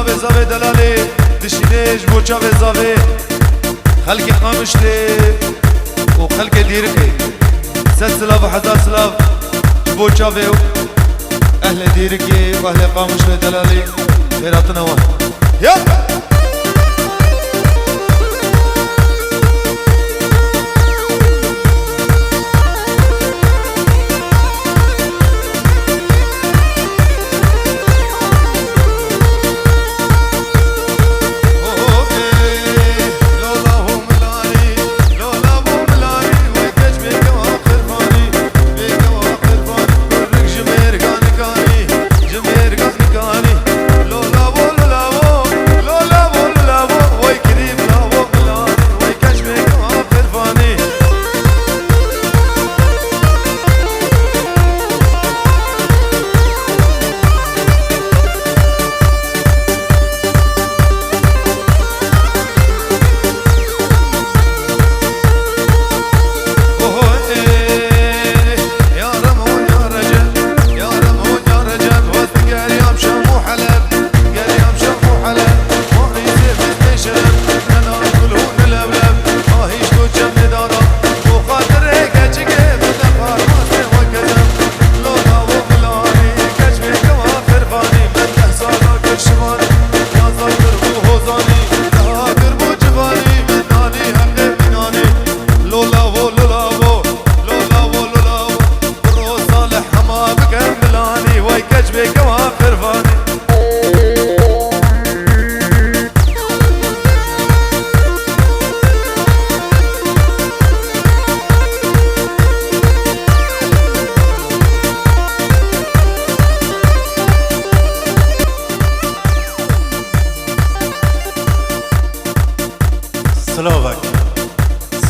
بناوي زاوي دلالي دشينيش بوچا في زاوي خلق قامشلي وخلق ديركي ست سلاف وحزار سلاف بوچا في اهل ديركي واهل قامشلي دلالي خيراتنا وان يلا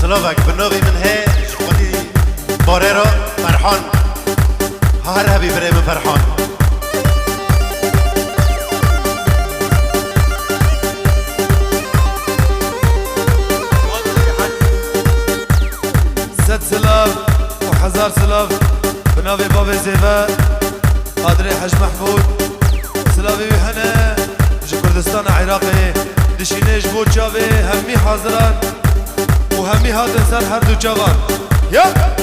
سلوفك بالنوبي من هي شخوتي بوريرو فرحان هارها ببريم فرحان ست سلاف وحزار سلاف بنوبي بابي زيفا قادري حج محمود سلافي بحنا جي كردستان عراقي دشينيش بوچاوي همي حاضران وهمي هاتن سر هر دو جوان يلا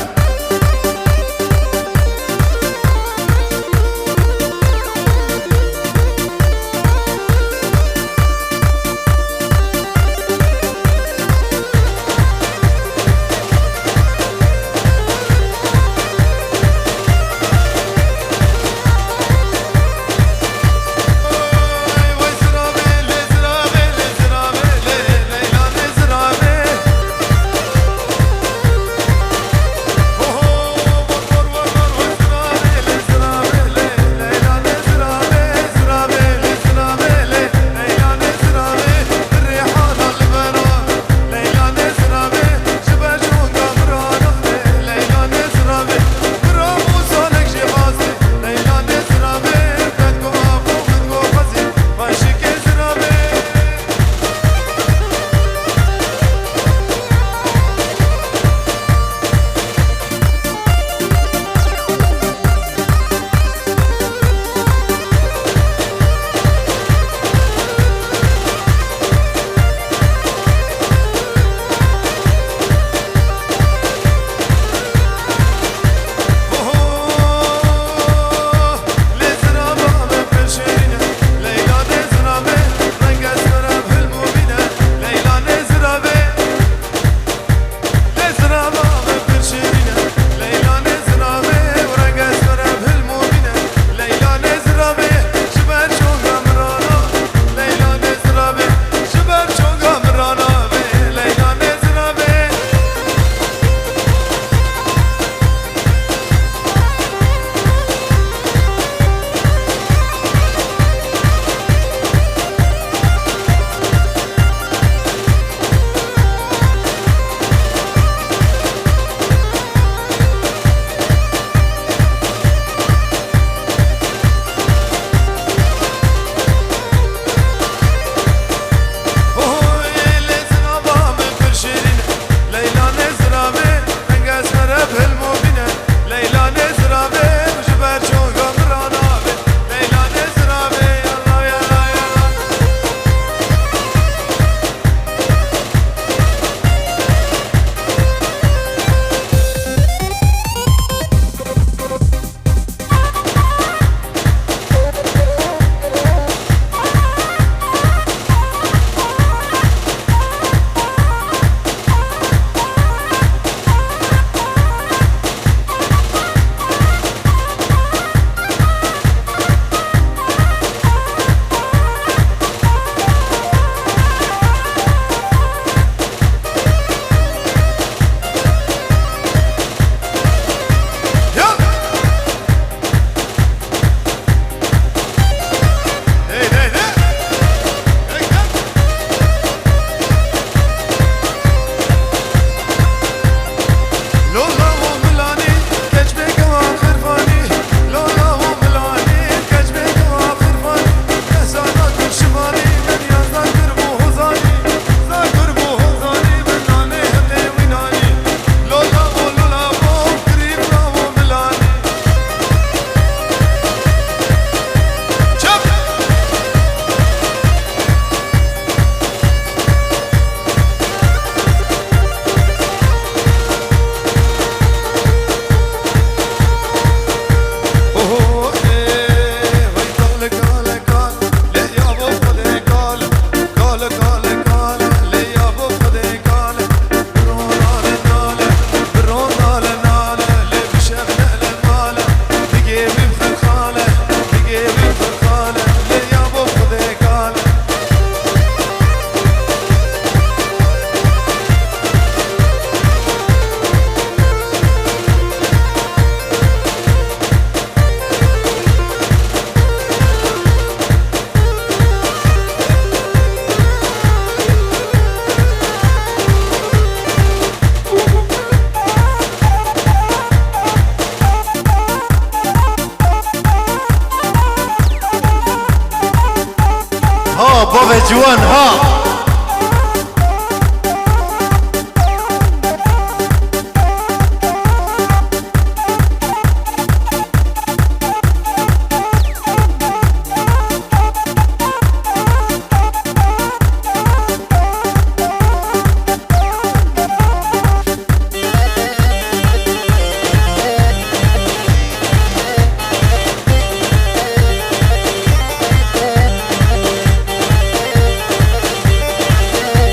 ها بابا جوان ها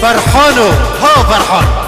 فرحانو ها فرحان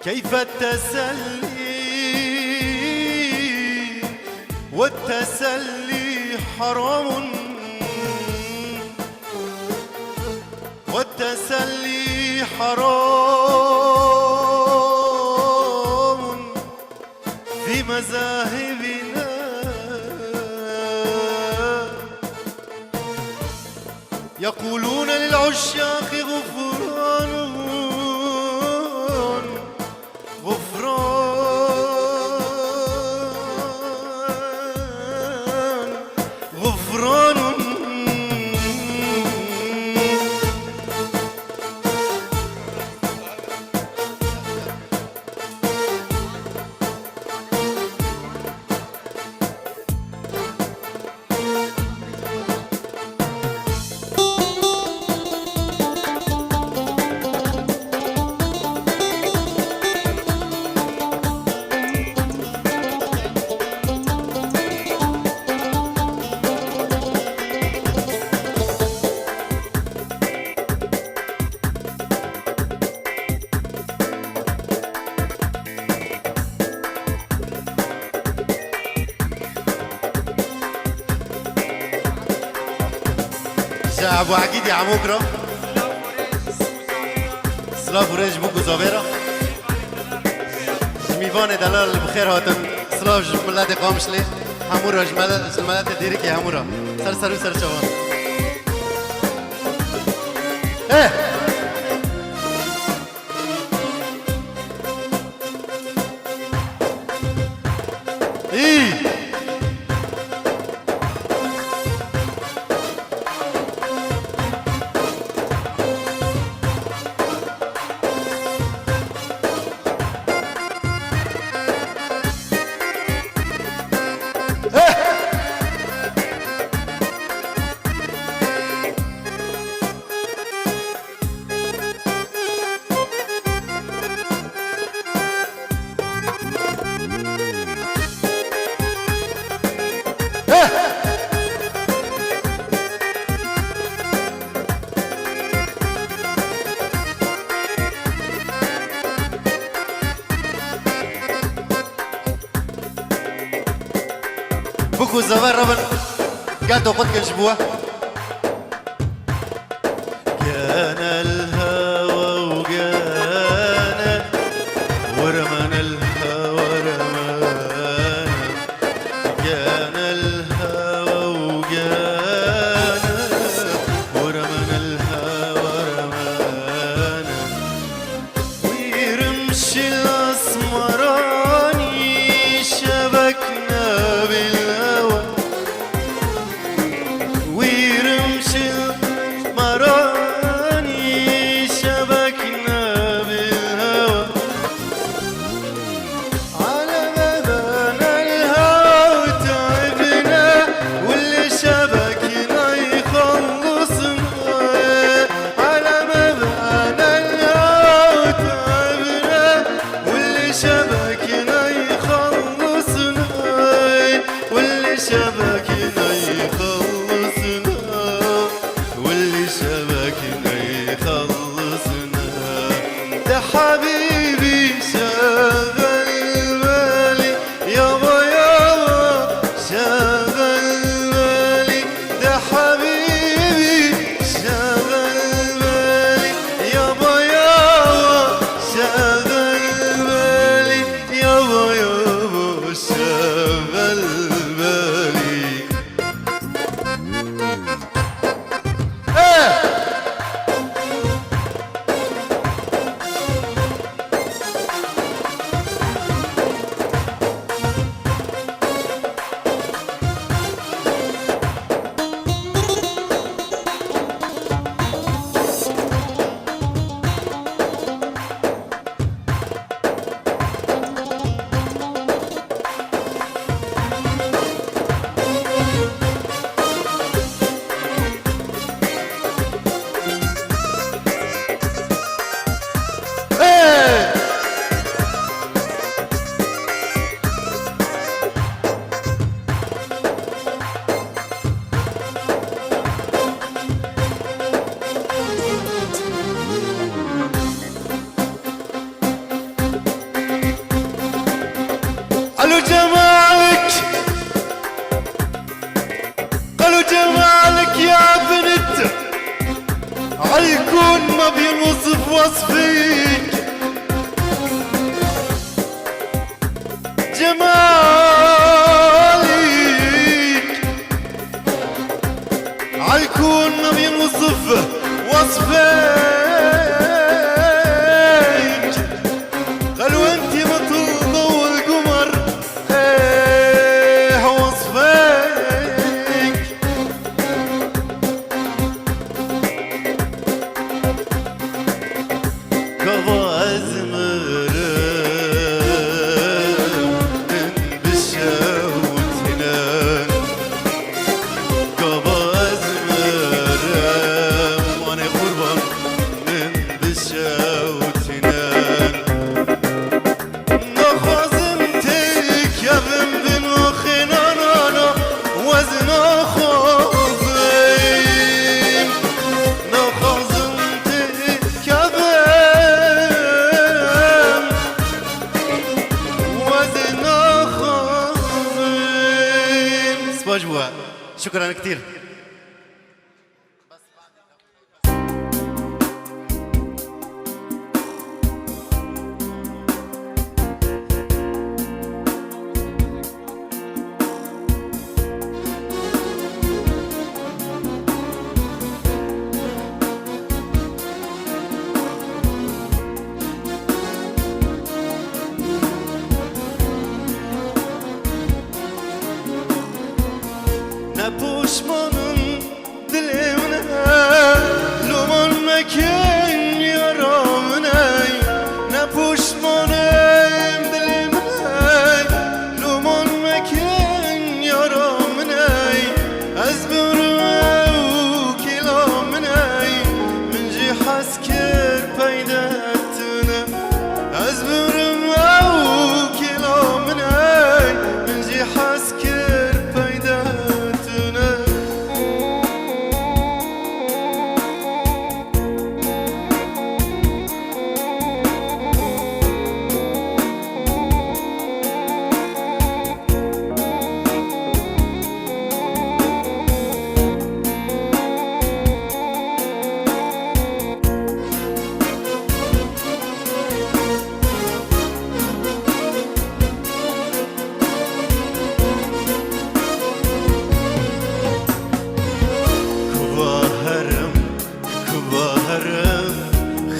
كيف التسلي والتسلي حرام والتسلي حرام في مذاهبنا يقولون للعشاق غفران غفران ابو عقيد يا عموكرا سلاف وريج بوكو زافيرا جميفان دلال بخير هاتن سلاف جملات قامشلي همورا جملات ديريك يا همورا سر سر سر شوان ايه ايه بوكو زوار ربن قاعدوا قد كنجبوه كان الهوى وقانا ورمانا الهوى رمانا كان الهوى وقانا ورمانا الهوى رمانا ويرمشي الاسمراني شبكنا بالهوى ويرمشي الاسمراني شبكنا بالهوى على بابنا الهوى تعبنا واللي شبكنا يخلصنا على بابنا الهوى تعبنا واللي شبكنا يخلصنا واللي شبكنا يخلصنا واللي شبكنا يخلصنا ده حبيبي شغل بالي يابا يابا شغل بالي ده حبيبي شغل بالي يابا يابا شغل بالي يابا يابا شغل بالي ايه ايه قالوا جمالك قالوا جمالك يا بنت عيكون ما بينوصف وصفك جمالك عيكون ما بينوصف وصفك قالوا انت مثل ضوء القمر ايه وصفك قضى ازمر بالشوت هنان قضى ازمر وانا قربان بالشوت هنان نخزمتك يا بن وخنانا وزن خاضم نخزمتك يا بن وزن خاضم سباجوا شكرا كتير.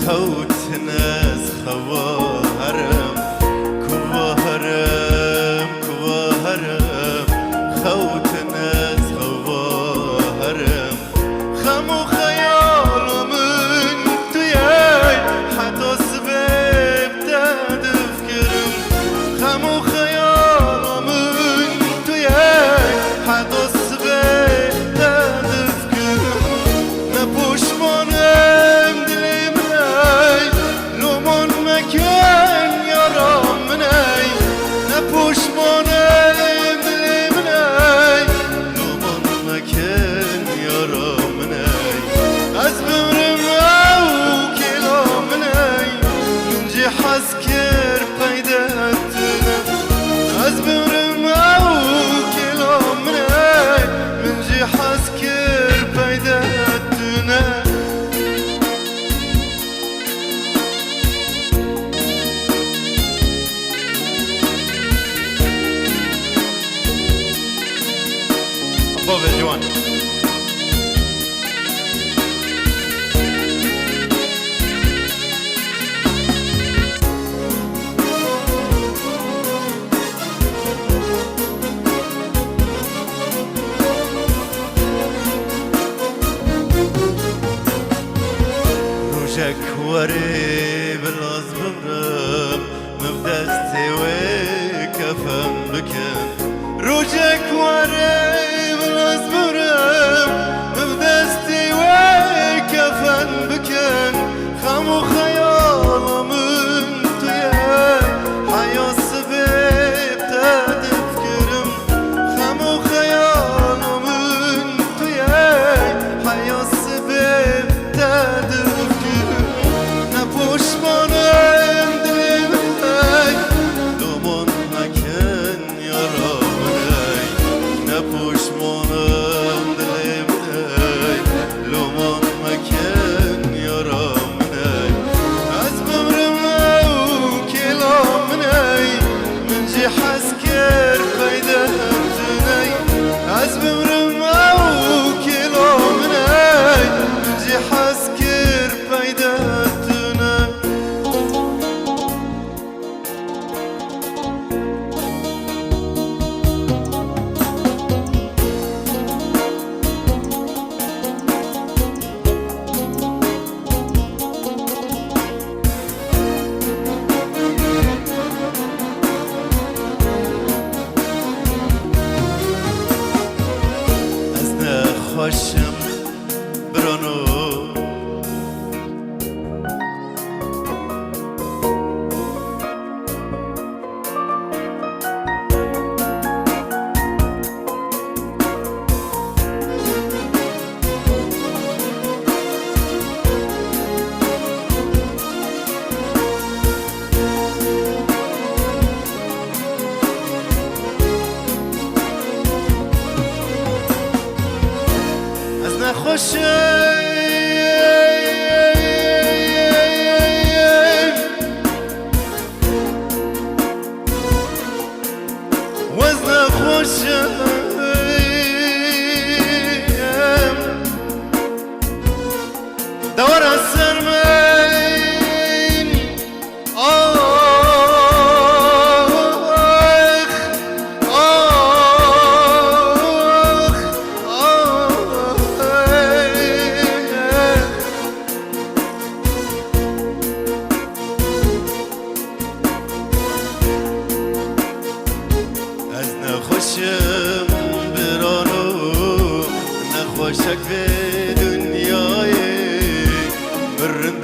خوتن از خواهرم کواهرم کواهرم خوتن از خواهرم خمو خیالمون توی حتی سبب تدفکرم خمو خیالمون توی حتی سبب تدفکرم نپوشمانم دلم نی لومن مکن یارم منی نپوشمانم دلم نی لومن مکن یارم منی از بمرم او کلام منی من جی حس کر پیدا تنم از بمرم او کلام منی من جی حس کر پیدا تنم بابا جوان روجك وري بلاز بمرم مبدستي وكفن بكن روجك وري بلاز بمرم مبدستي وكفن بكن خمو خيالمون تويا حيا سبب تدفكرم خمو خيالمون تويا حيا سبب تدفكرم نپوشمانم دلم نی لومن مکن یارم نی نپوشمانم دلم نی لومن مکن یارم نی از بمرم او کلام نی من جی حس کر پیدا تنی از بمرم او کلام نی من جی حس کر پیدا تنی از نخوشم برانو از نخوشم و از نخوشم دور از سر من آخ از نخوشم برانو نخوشک به دنیای برند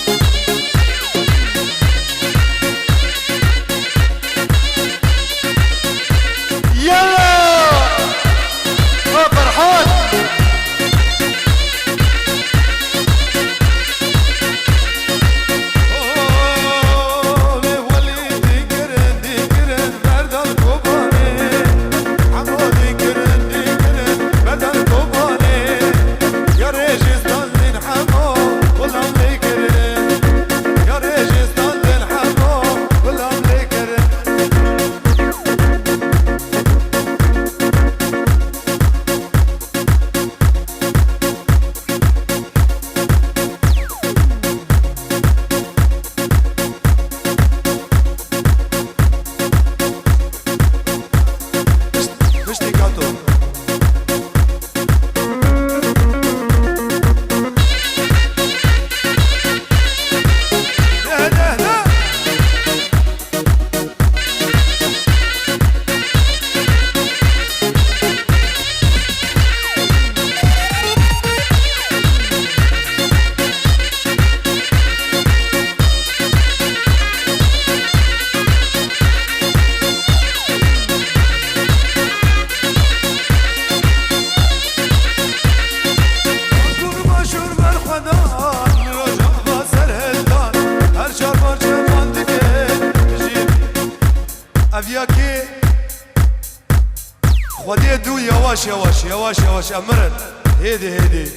يواش يواش يواش يواش أمرن هيدي هيدي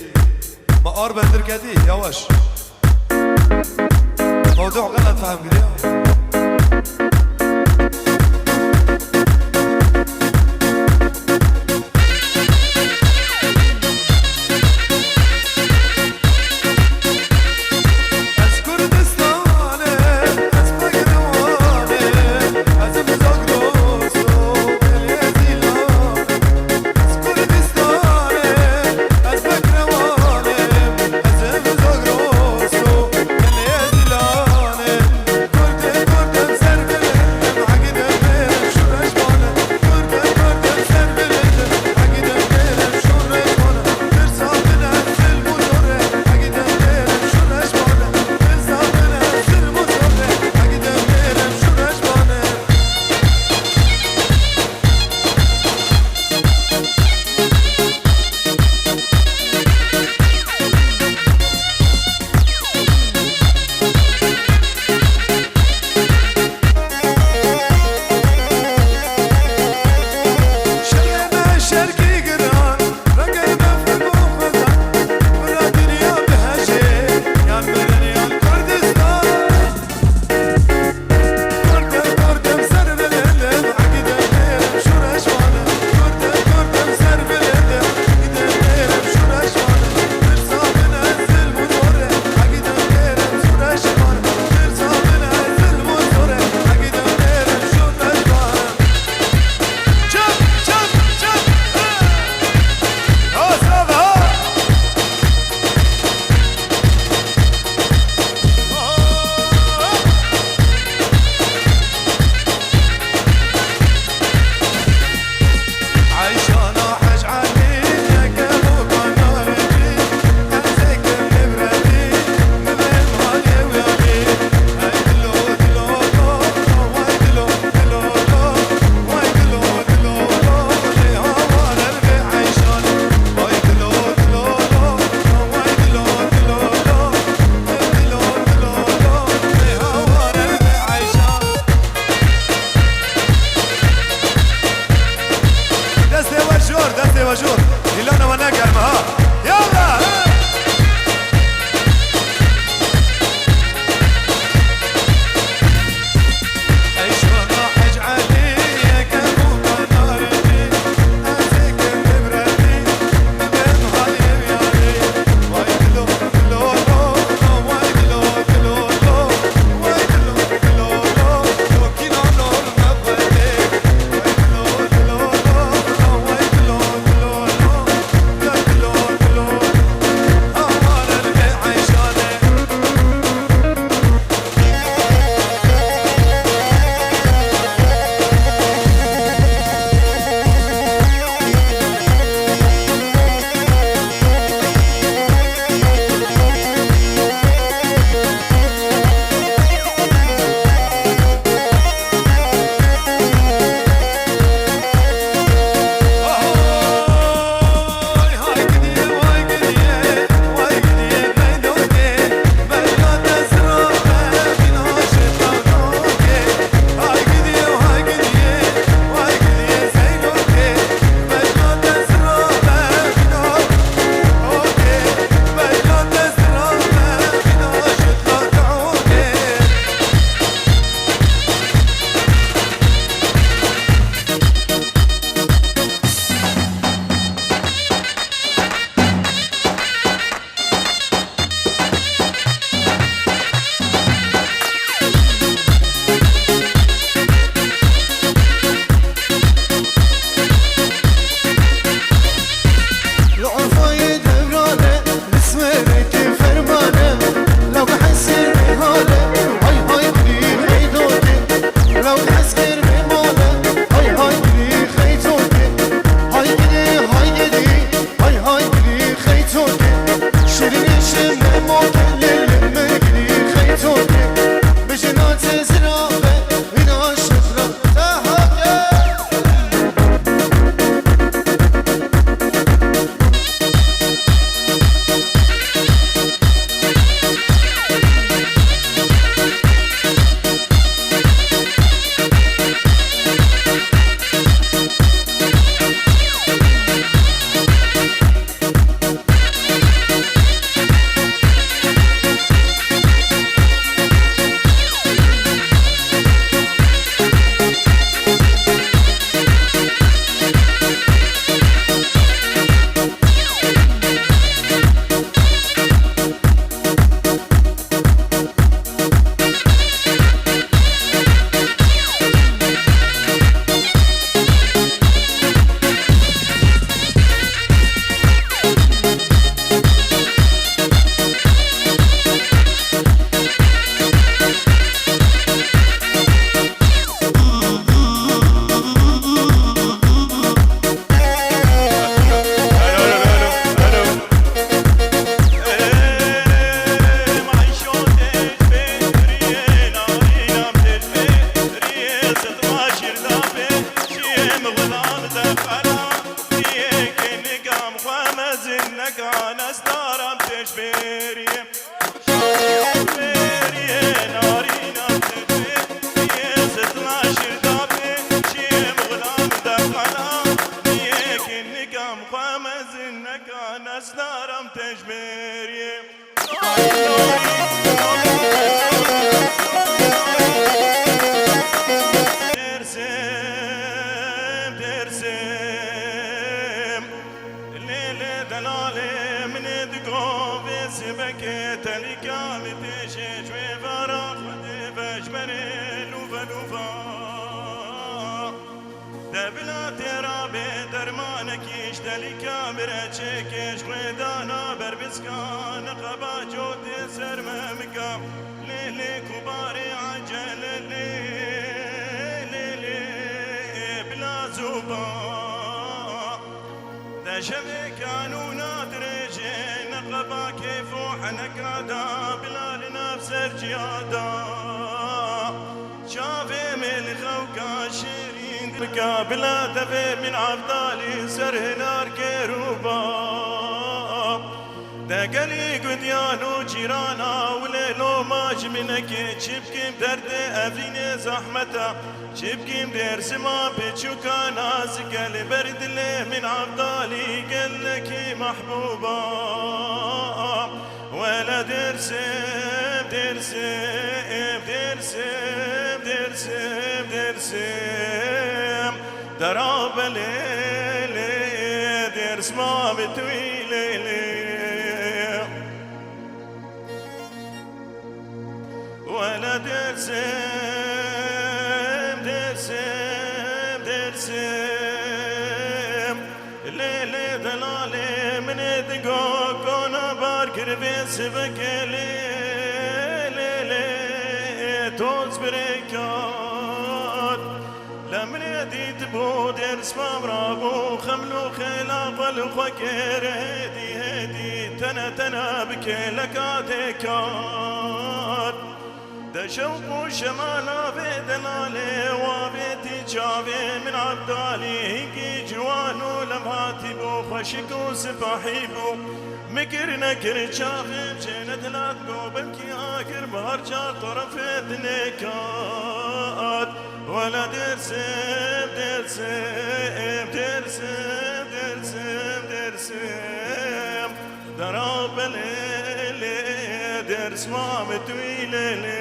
ما قرب ندير كدي يواش موضوع غلط فهم كده مجور يلا وانا قلبها يلا زنك ناس دارم تشبيري ناري نبتدي يزت العشر دابي شيم غلام دخلا نيك انك مخامز انك ناس دارم تشبيري درمانك يشتلي كاميرا تشيكيش غيدانا بربسكان قبا جود سر ممكا ليلي كباري عجل ليلي بلا زوبا دشبي كانوا نادرجين قبا كيف وحنكادا بلا لنفس الجيادا شافي من خوكا شيرين بلا دفي من عبدالي سر هنار كيروبا دقلي قديانو جيرانا وليلو ماج منك شبكي بدرد أفيني زحمتا شبكي مدير سما بيتشوكا ناسك برد اللي من عبدالي قلك محبوبا ولا درسم درسم درسم درسم درسم دراب ليلي درس ما بتويلي ولا درسم درسم درسم ليلي دلالي من دقوق وانا باركر في سبك ليلي توز بريكات لمن يديت بود اسمام رابو خملو خلاق الخكر هدي تنا بكلكاتكات دشوق شمالا بدلالي وبيتي جابي من عبدالي هيكي جوانو لمهاتي بو خشكو سفاحيبو مكر نكر شافي بجنة لاتقو بمكي آكر بهر جار طرف دنيكات ولا درسم درسم درسم درسم درسم دراب الليل درس ما متويلي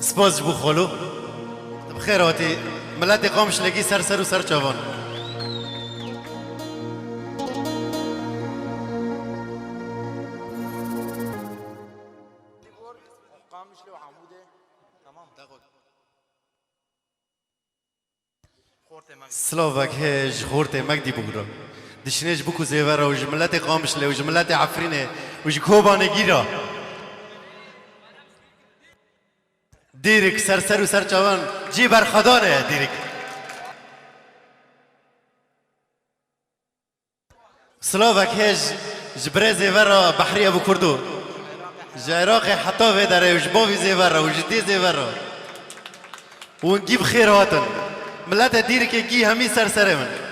سپاس بو خالو بخیر آتی ملت قامش لگی سر و سر چوان سلاوك هج خورتي مجدي بورا دشنيج بوكو زيفرا وج ملت قامش له وج ملت عفرينه وج كوبانه گيرا ديرك سر و سر چوان جي برخدانه ديرك سلاوك هج جبري زيفرا بحري ابو كردو جايراق حتى في داره وج بوفي زيفرا وج دي زيفرا ونجيب خيراتن ملت ديرك يجي همي سر من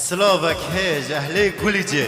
سلاوك هيج أهلي كوليجي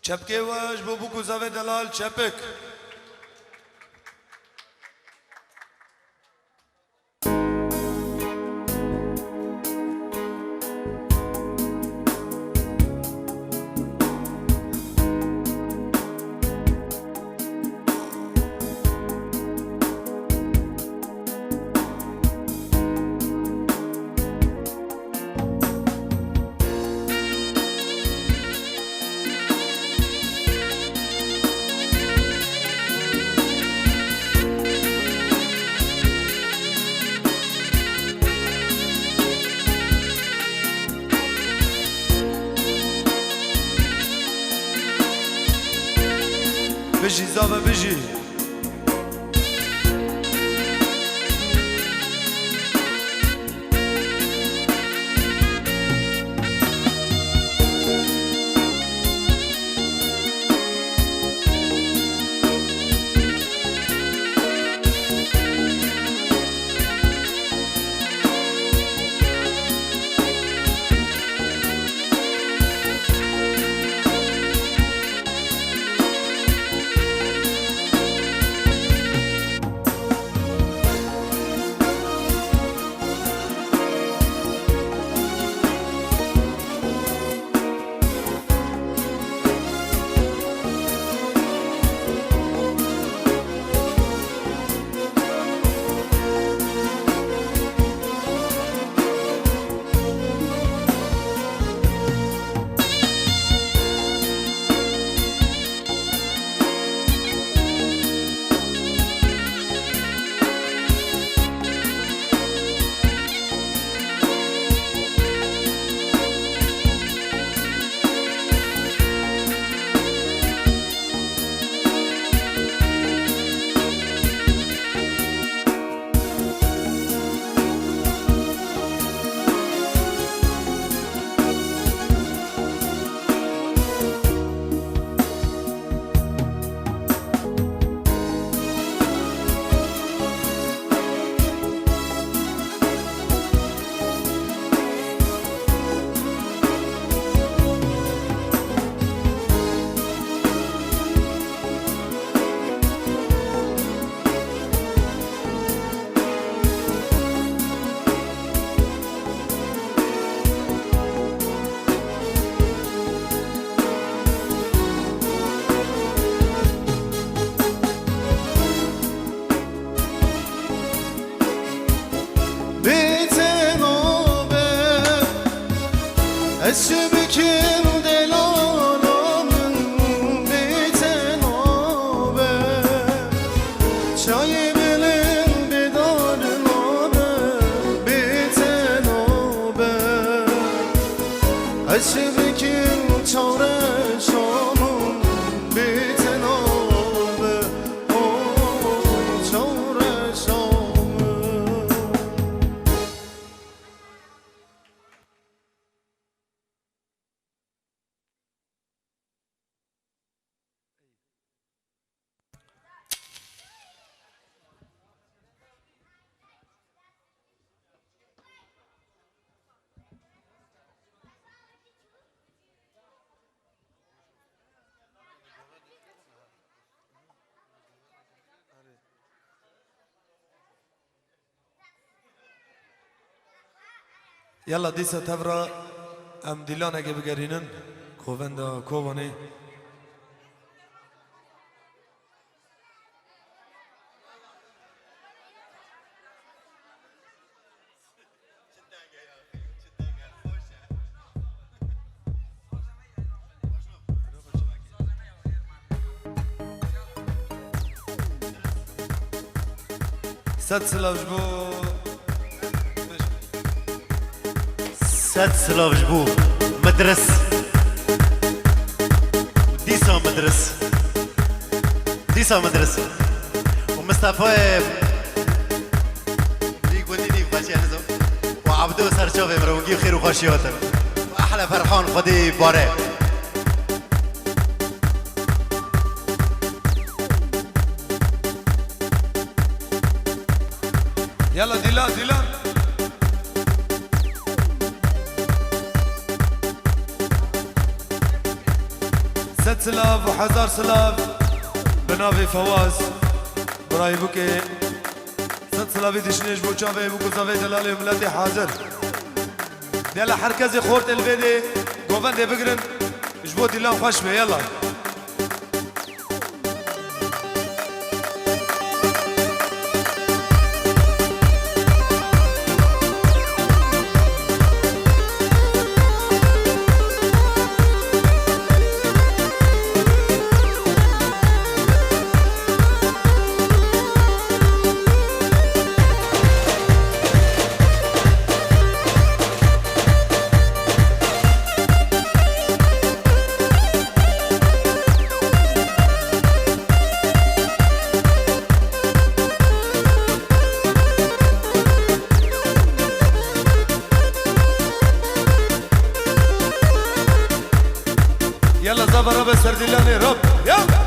چپکه واش بو بو زاوی دلال چپک بجی زاوه بجی Esbekir delalımın biten obe Çayı bilin bedarın obe biten obe Esbekir çare şamın biten obe çare şamın یلا دیسا تبرا ام دیلان اگه بگرینن کووندا کووانی صد سلاوش بو سد سلاف جبو مدرس ديسا مدرس ديسا مدرس ومصطفى ديك وديني فاشي هنزو وعبدو سرشوفي مروقي خير وخاشيوتن واحلى فرحان خدي باري يلا ديلان ديلان ست سلاف وحزار سلاف بنافي فواز براي بوكي ست سلافي دشنيش بو چاوي بو كوزاوي دلالي ملتي حاضر يلا حركزي خورت الفيدي قوفان دي بقرن جبو ديلان خوش بي يلا يلا زبر رب سرديلاني رب يلا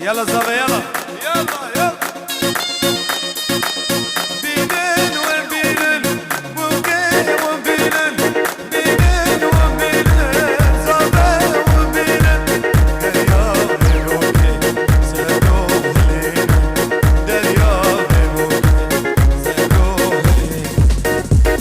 يلا زابا يلا يلا يلا بينن وبينن ممكن وبينن بينن وبينن زابا وبينن دريا بموكي سلوه لينا دريا بموكي سلوه لينا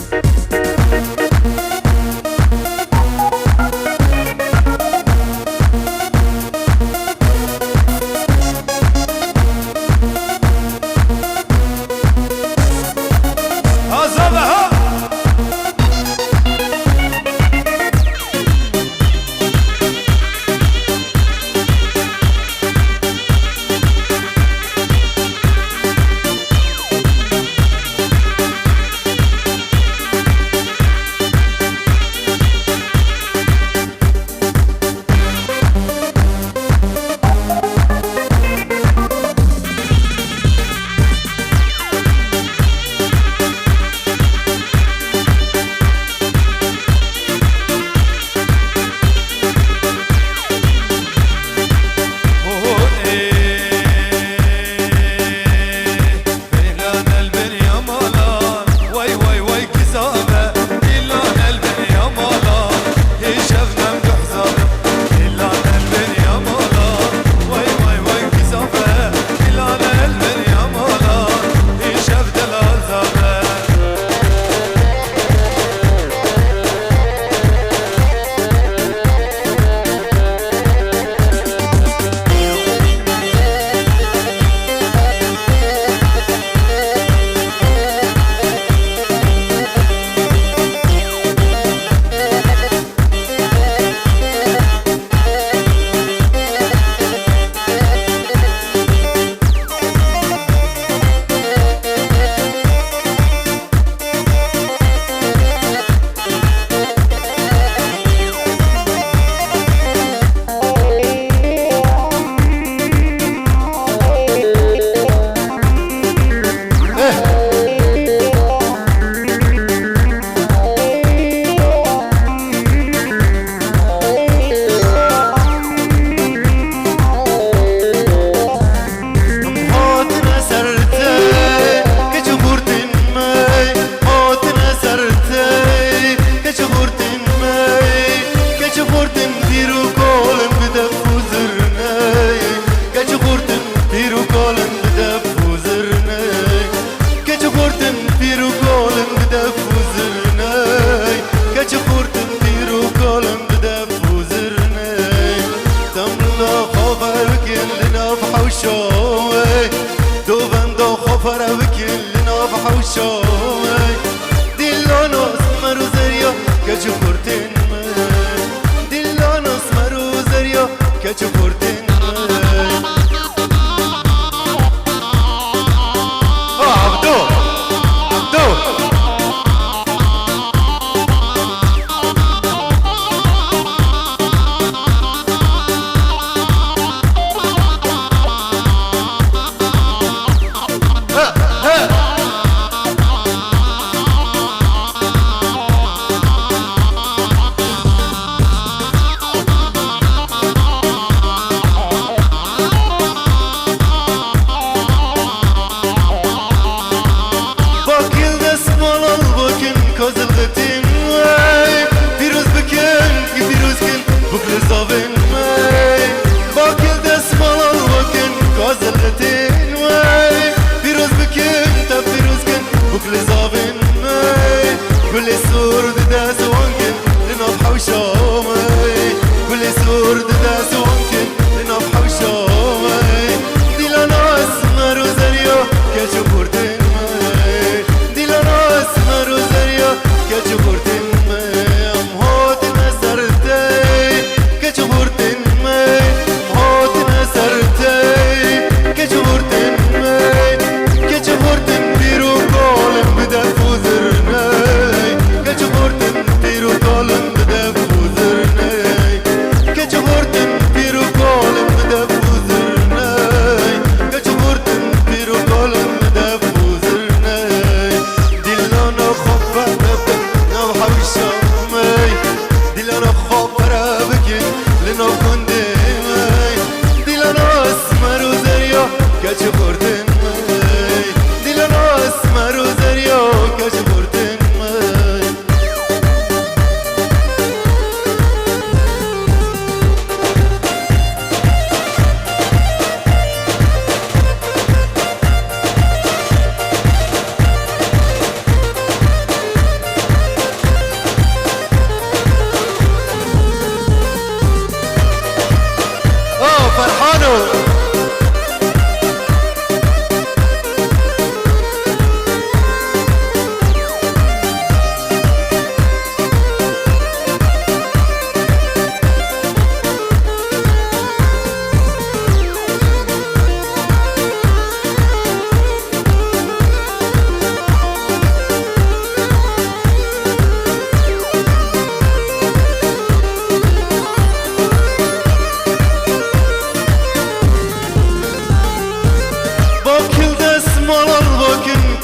زيفارو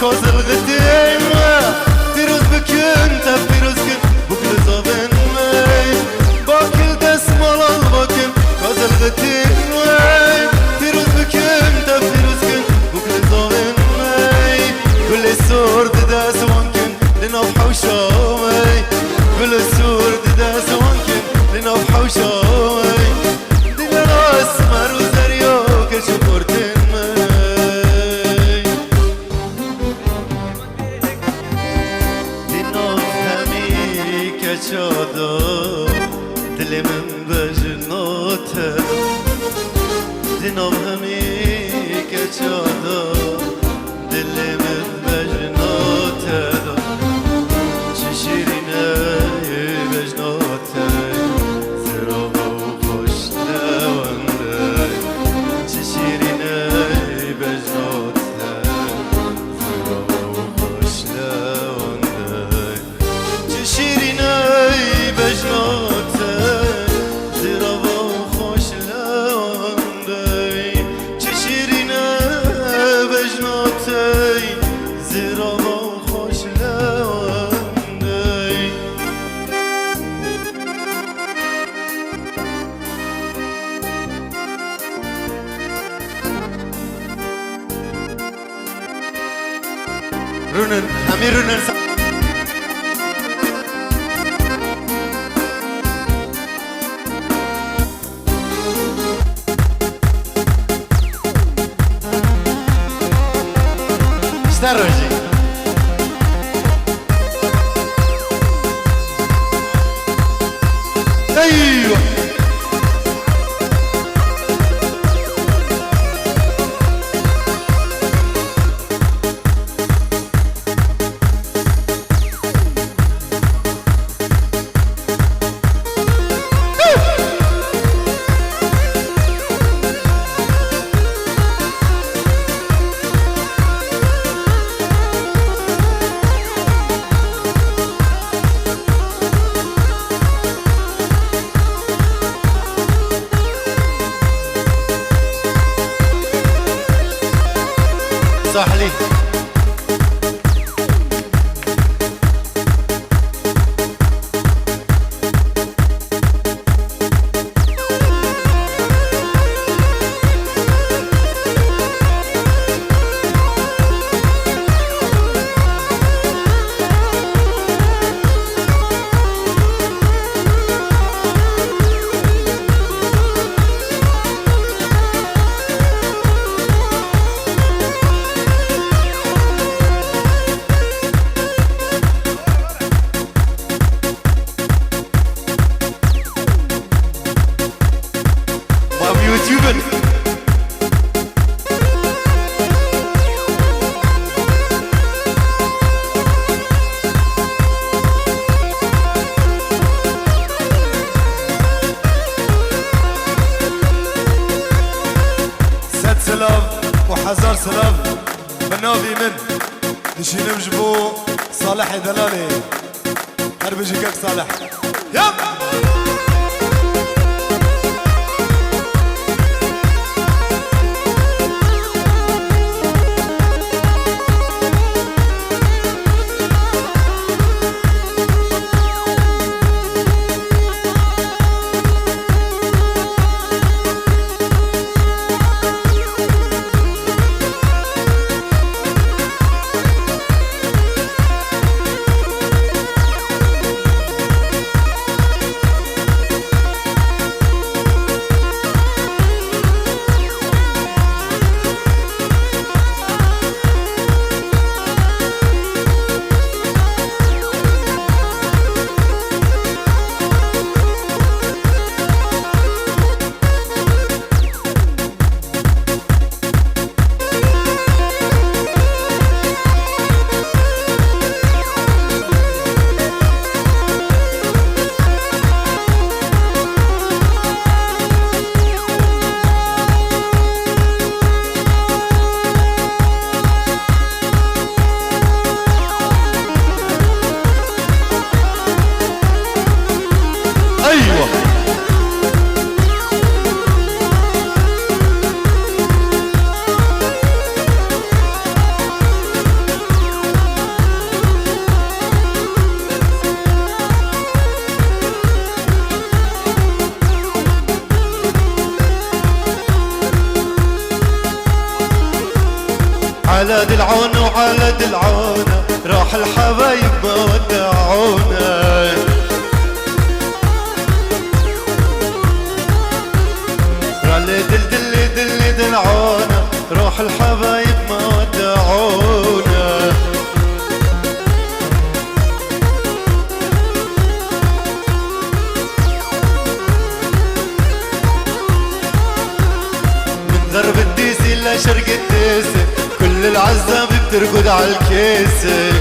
كوزل غديمة فيروز بكن تفيروز كن بكل زابن مي باكل دسمال البكن كوزل غديمة فيروز بكن تفيروز كن بكل زابن مي كل السور داس وانكن لنوف حوشامي كل السور داس وانكن لنوف حوشامي دلنا اسمر وزريو كل شكورتن چادر دل من بجناته دینام همی که چادر دل من بجناته چه شیرینه بجناته زرا و خوش نونده چه شیرینه بجناته زرا و خوش نونده چه شیرینه بجناته زیرا و خوش لونده چه شیرینه بجناته زیرا و خوش لونده رونن همه رونن Осторожней. Ай! صح لي وحزار سلام بنافي من نشينم جبو صالح دلالي هربجي كاك صالح يب على دلعون وعلى دلعونة راح الحبايب ما ودعونا على دل دلعونة روح الحبايب ما ودعونا من غرب الديسي إلى شرق الديسي كل العزاب بترقد على الكيسة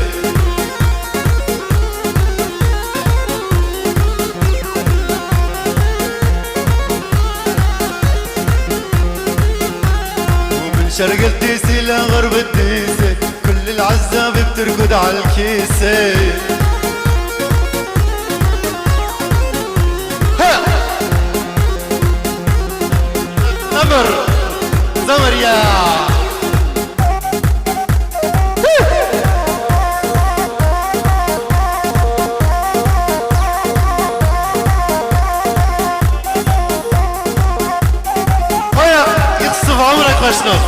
ومن شرق الديسي لغرب الديسي كل العزاب بترقد على الكيسة زمر زمر يا يقصف عمرك مشنوف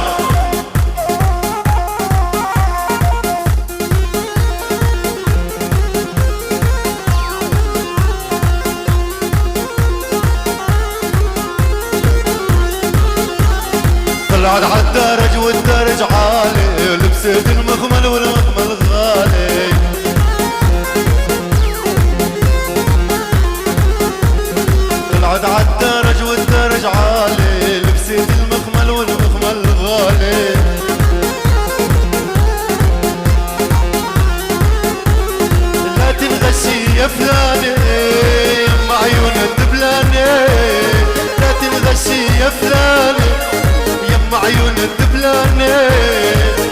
طلعت عالدرج والدرج عالي لبست المخمل والمخمل غالي طلعت عالدرج والدرج عالي لبست المخمل والمخمل غالي لا تنغشي يا فلاني مع عيون الدبلاني لا تنغشي يا فلاني يم عيون الدبلاني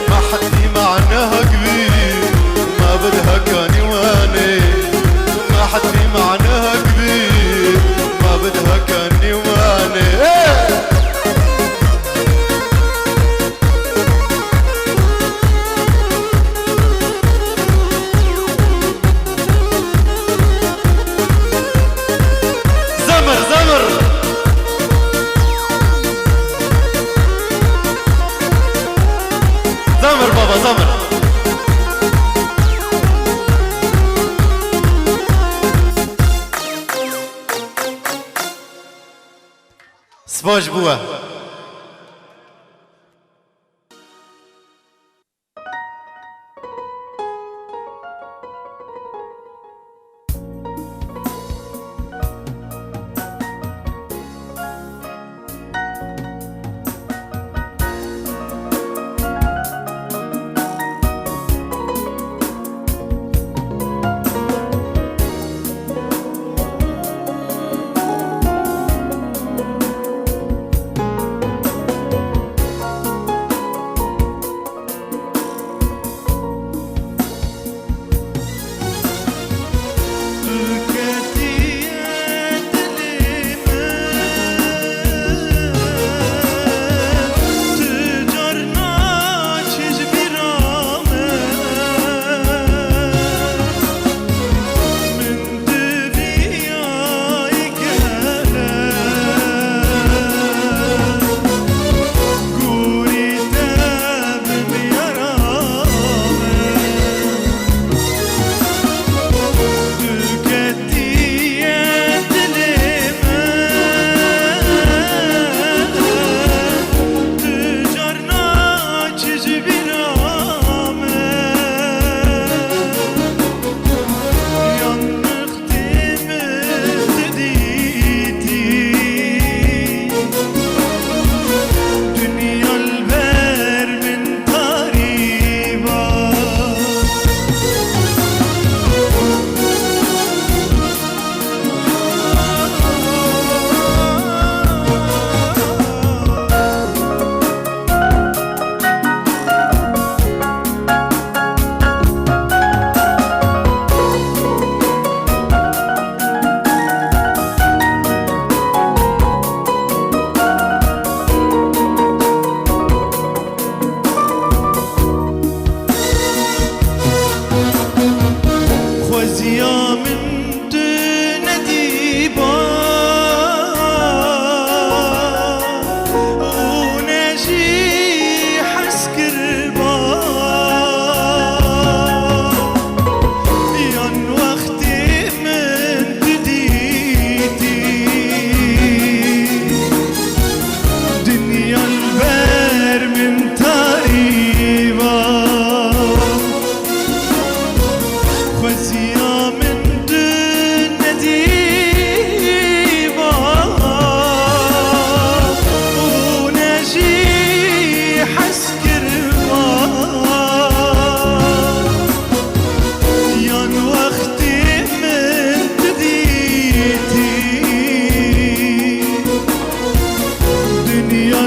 ما حدي معناها كبير ما بدها كان يواني ما حدي معناها كبير ما بدها كان يواني زمر زمر زمر بابا زمر سباش بوا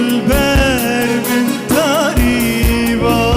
دلبر من تاریبا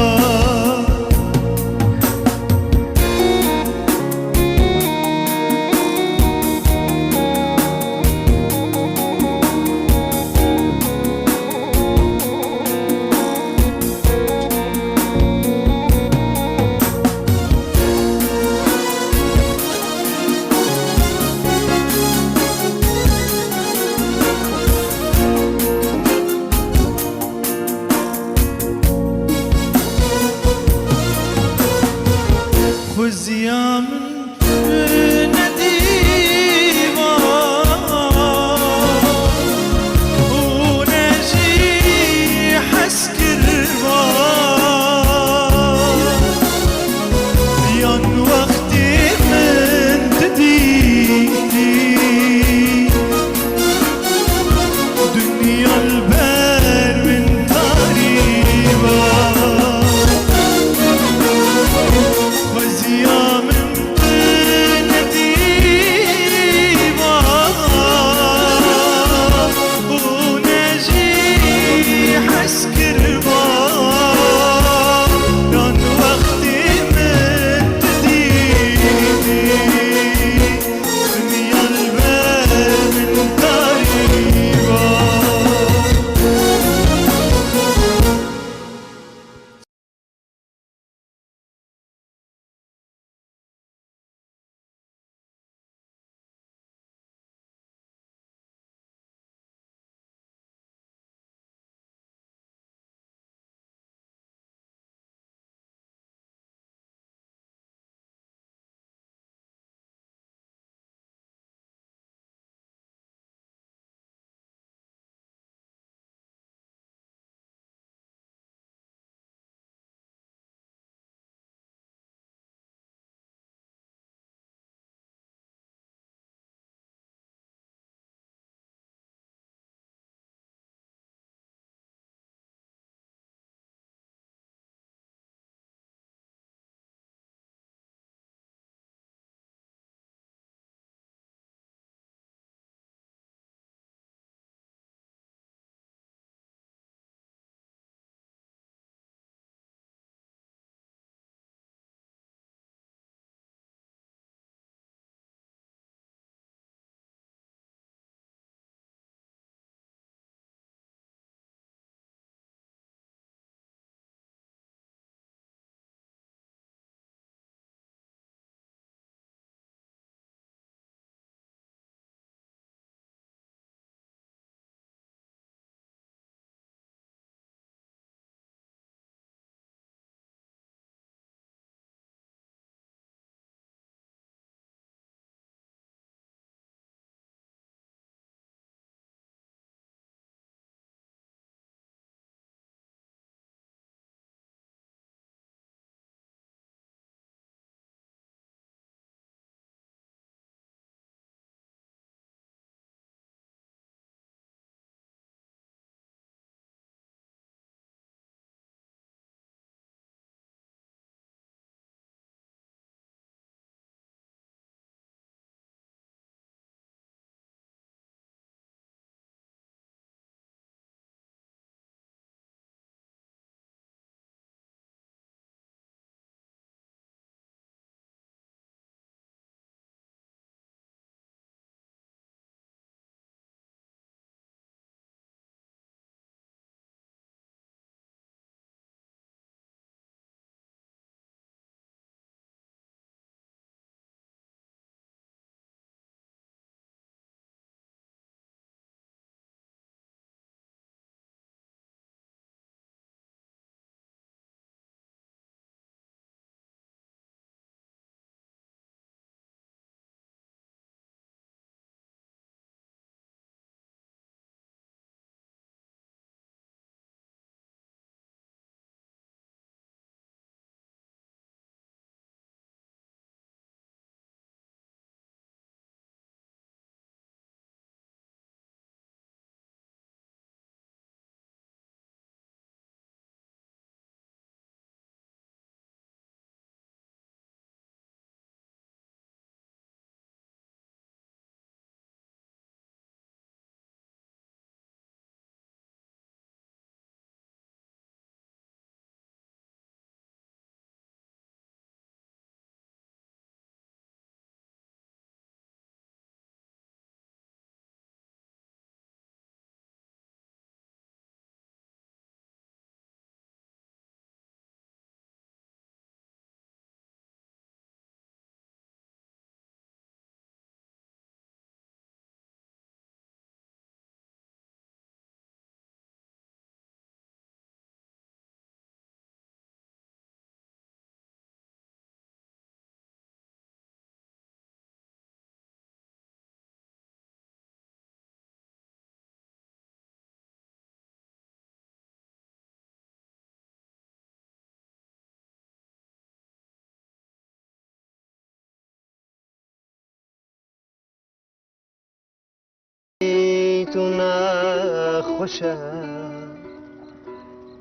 تو نخوشه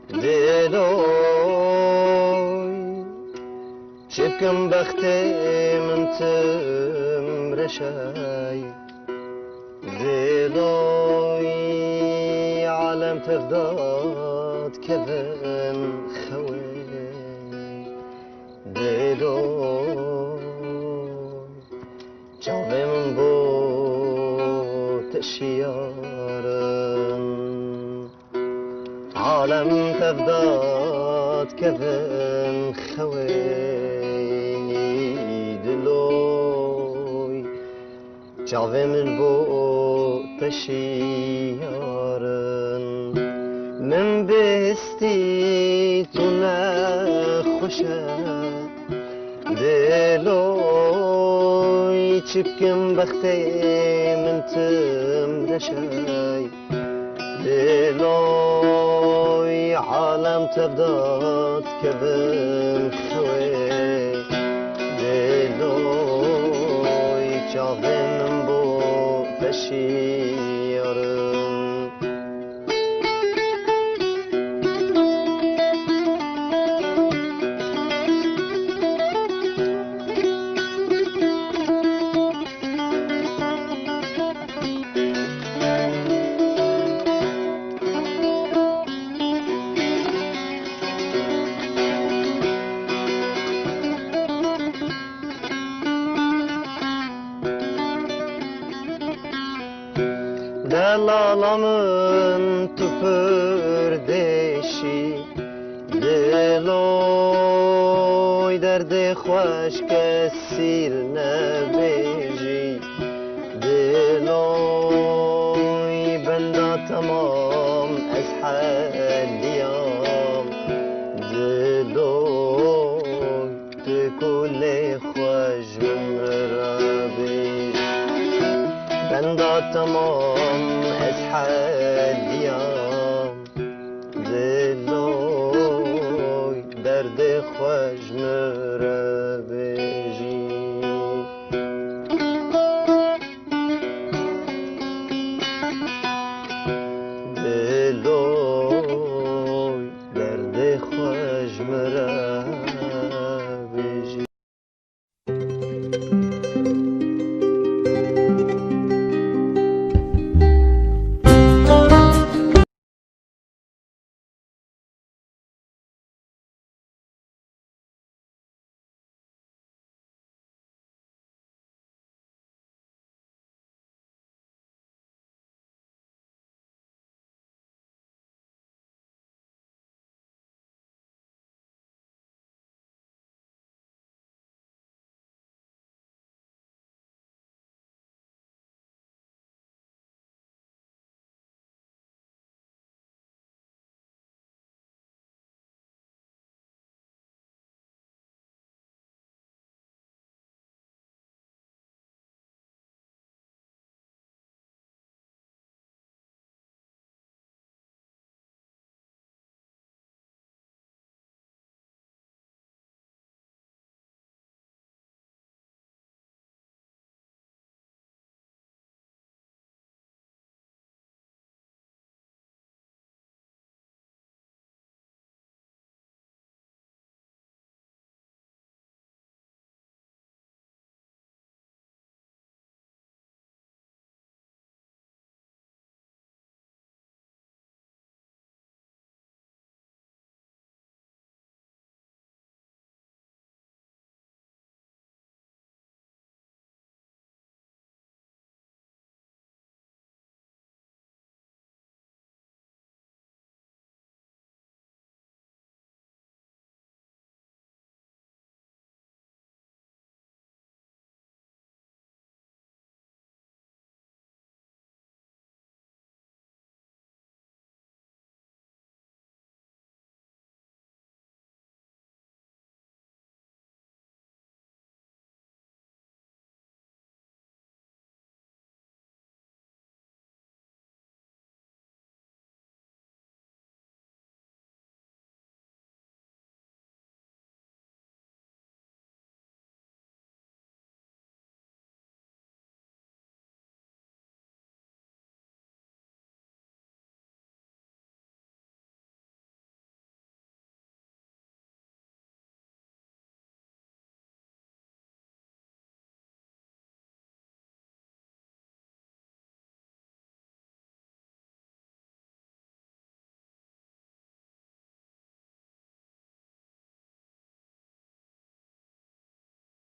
دلوی شبكم بختي من تمرشاي دلوي عالم تفضات كذن خوي دلوي جاوي من بو تشيارن عالم تفضات كذن خوي دلوي جاوي من بو تشيارن من بستي تنخوشه دلوي چبكم بختي من تمرشاي دلوي عالم تبدات كبن خوي دلوي چاوه من بو تشيارن Delalamın tüpürdeşi Deloy derdi xoş kesir nebeci Deloy benda tamam ez حالي